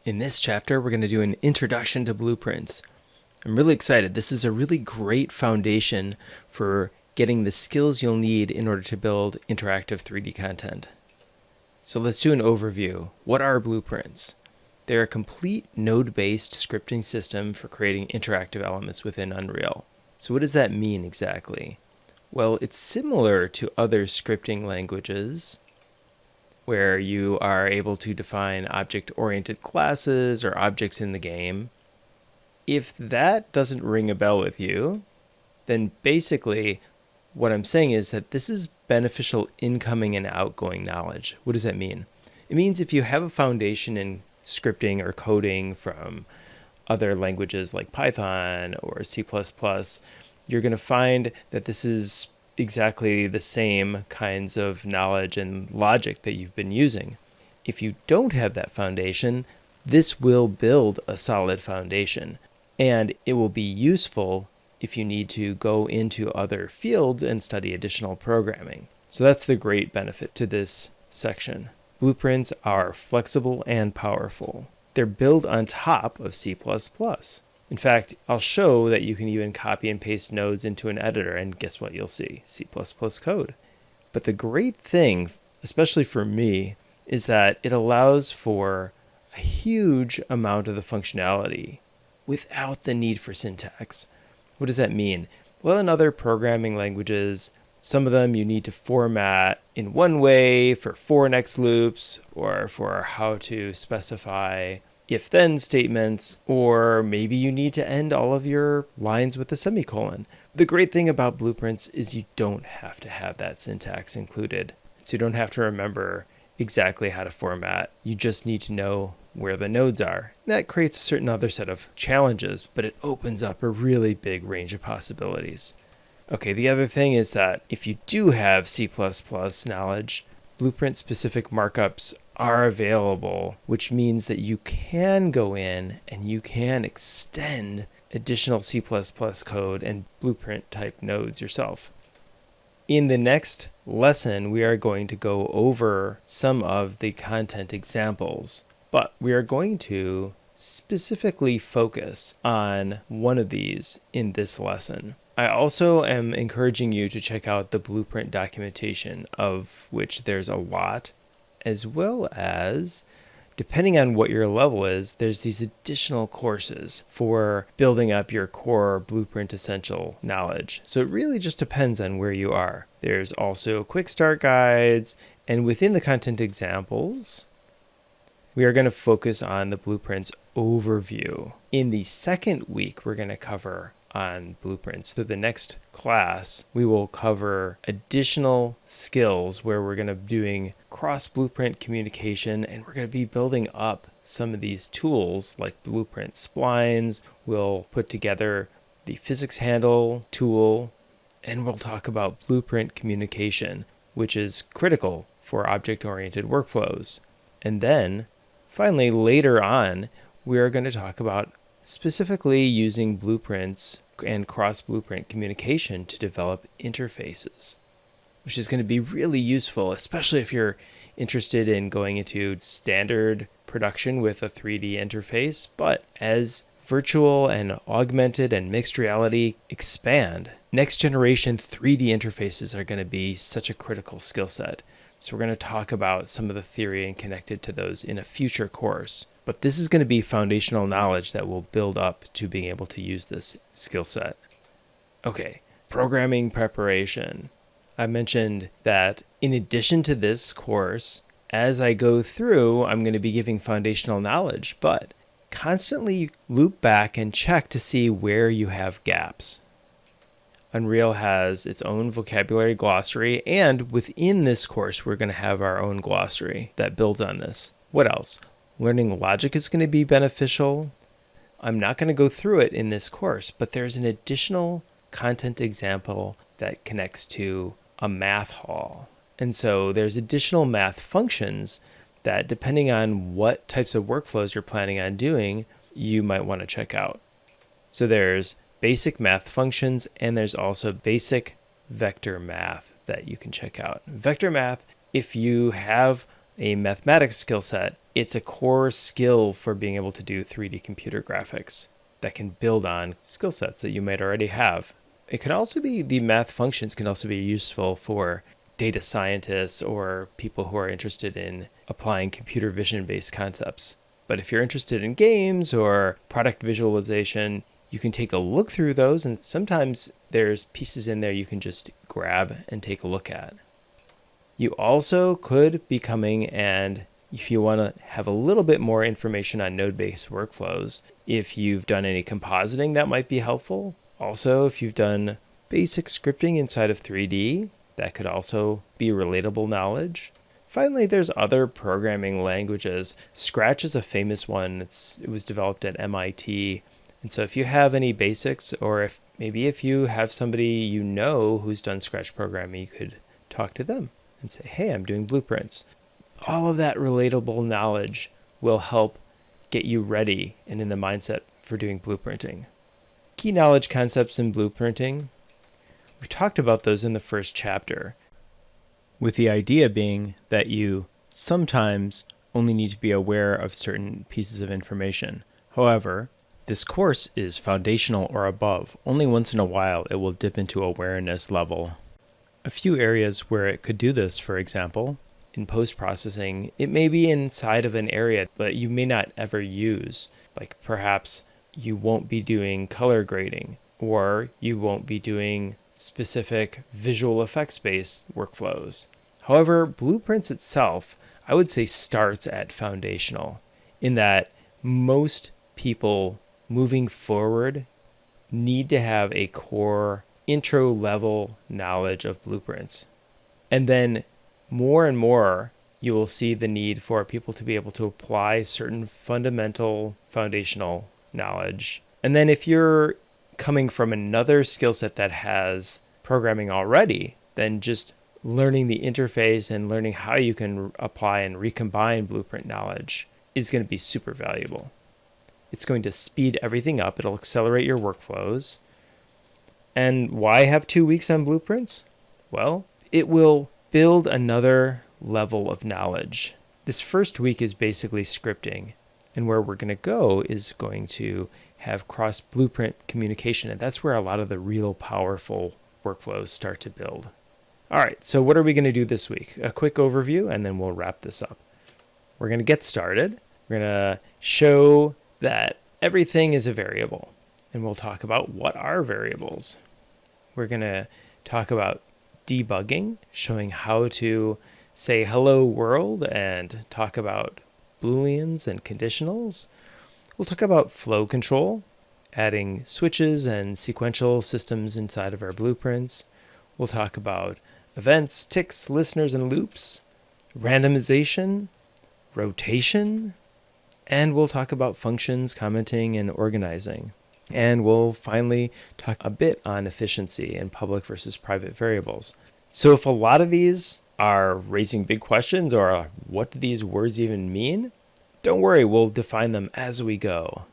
In this chapter, we're going to do an introduction to blueprints. I'm really excited. This is a really great foundation for getting the skills you'll need in order to build interactive 3D content. So let's do an overview. What are blueprints? They're a complete node-based scripting system for creating interactive elements within Unreal. So what does that mean exactly? Well, it's similar to other scripting languages where you are able to define object-oriented classes or objects in the game. If that doesn't ring a bell with you, then basically what I'm saying is that this is beneficial incoming and outgoing knowledge. What does that mean? It means if you have a foundation in scripting or coding from other languages like Python or C++, you're going to find that this is exactly the same kinds of knowledge and logic that you've been using. If you don't have that foundation, this will build a solid foundation, and it will be useful if you need to go into other fields and study additional programming. So that's the great benefit to this section. Blueprints are flexible and powerful. They're built on top of C++. In fact, I'll show that you can even copy and paste nodes into an editor, and guess what you'll see? C++ code. But the great thing, especially for me, is that it allows for a huge amount of the functionality without the need for syntax. What does that mean? Well, in other programming languages, some of them you need to format in one way for for next loops or for how to specify if-then statements, or maybe you need to end all of your lines with a semicolon. The great thing about blueprints is you don't have to have that syntax included. So you don't have to remember exactly how to format. You just need to know where the nodes are. That creates a certain other set of challenges, but it opens up a really big range of possibilities. Okay, the other thing is that if you do have C++ knowledge, blueprint-specific markups are available, which means that you can go in and you can extend additional C++ code and blueprint type nodes yourself. In the next lesson, we are going to go over some of the content examples, but we are going to specifically focus on one of these in this lesson. I also am encouraging you to check out the blueprint documentation, of which there's a lot, as well as, depending on what your level is, there's these additional courses for building up your core blueprint essential knowledge. So it really just depends on where you are. There's also quick start guides, and within the content examples, we are going to focus on the blueprints overview. In the second week, we're going to cover on blueprints. So the next class, we will cover additional skills where we're going to be doing cross-blueprint communication, and we're going to be building up some of these tools like blueprint splines. We'll put together the physics handle tool, and we'll talk about blueprint communication, which is critical for object-oriented workflows. And then finally, later on, we are going to talk about specifically using blueprints and cross-blueprint communication to develop interfaces, which is going to be really useful, especially if you're interested in going into standard production with a 3D interface. But as virtual and augmented and mixed reality expand, next generation 3D interfaces are going to be such a critical skill set. So we're going to talk about some of the theory and connect it to those in a future course. But this is going to be foundational knowledge that will build up to being able to use this skill set. Okay, programming preparation. I mentioned that in addition to this course, as I go through, I'm going to be giving foundational knowledge, but constantly loop back and check to see where you have gaps. Unreal has its own vocabulary glossary, and within this course, we're going to have our own glossary that builds on this. What else? Learning logic is going to be beneficial. I'm not going to go through it in this course, but there's an additional content example that connects to a math hall. And so there's additional math functions that, depending on what types of workflows you're planning on doing, you might want to check out. So there's basic math functions, and there's also basic vector math that you can check out. Vector math, if you have a mathematics skill set, it's a core skill for being able to do 3D computer graphics that can build on skill sets that you might already have. It can also be, the math functions can also be useful for data scientists or people who are interested in applying computer vision based concepts. But if you're interested in games or product visualization, you can take a look through those, and sometimes there's pieces in there you can just grab and take a look at. You also could be coming, and if you want to have a little bit more information on node-based workflows, if you've done any compositing, that might be helpful. Also, if you've done basic scripting inside of 3D, that could also be relatable knowledge. Finally, there's other programming languages. Scratch is a famous one. It was developed at MIT. And so if you have any basics, or if you have somebody you know who's done Scratch programming, you could talk to them and say, hey, I'm doing blueprints. All of that relatable knowledge will help get you ready and in the mindset for doing blueprinting. Key knowledge concepts in blueprinting. We talked about those in the first chapter, with the idea being that you sometimes only need to be aware of certain pieces of information. However, this course is foundational or above. Only once in a while it will dip into awareness level. A few areas where it could do this, for example, in post-processing, it may be inside of an area that you may not ever use. Like perhaps you won't be doing color grading, or you won't be doing specific visual effects-based workflows. However, Blueprints itself, I would say, starts at foundational, in that most people moving forward need to have a core intro level knowledge of blueprints. And then more and more, you will see the need for people to be able to apply certain fundamental foundational knowledge. And then if you're coming from another skill set that has programming already, then just learning the interface and learning how you can apply and recombine blueprint knowledge is going to be super valuable. It's going to speed everything up. It'll accelerate your workflows. And why have 2 weeks on blueprints? Well, it will build another level of knowledge. This first week is basically scripting. And where we're going to go is going to have cross-blueprint communication. And that's where a lot of the real powerful workflows start to build. All right, so what are we going to do this week? A quick overview, and then we'll wrap this up. We're going to get started. We're going to show that everything is a variable, and we'll talk about what are variables. We're going to talk about debugging, showing how to say hello world and talk about Booleans and conditionals. We'll talk about flow control, adding switches and sequential systems inside of our blueprints. We'll talk about events, ticks, listeners, and loops, randomization, rotation, and we'll talk about functions, commenting, and organizing. And we'll finally talk a bit on efficiency and public versus private variables. So if a lot of these are raising big questions, or what do these words even mean, don't worry, we'll define them as we go.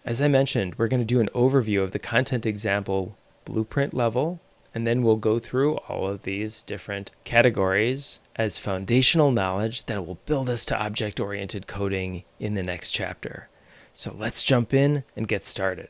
As I mentioned, we're going to do an overview of the content example blueprint level, and then we'll go through all of these different categories as foundational knowledge that will build us to object-oriented coding in the next chapter. So let's jump in and get started.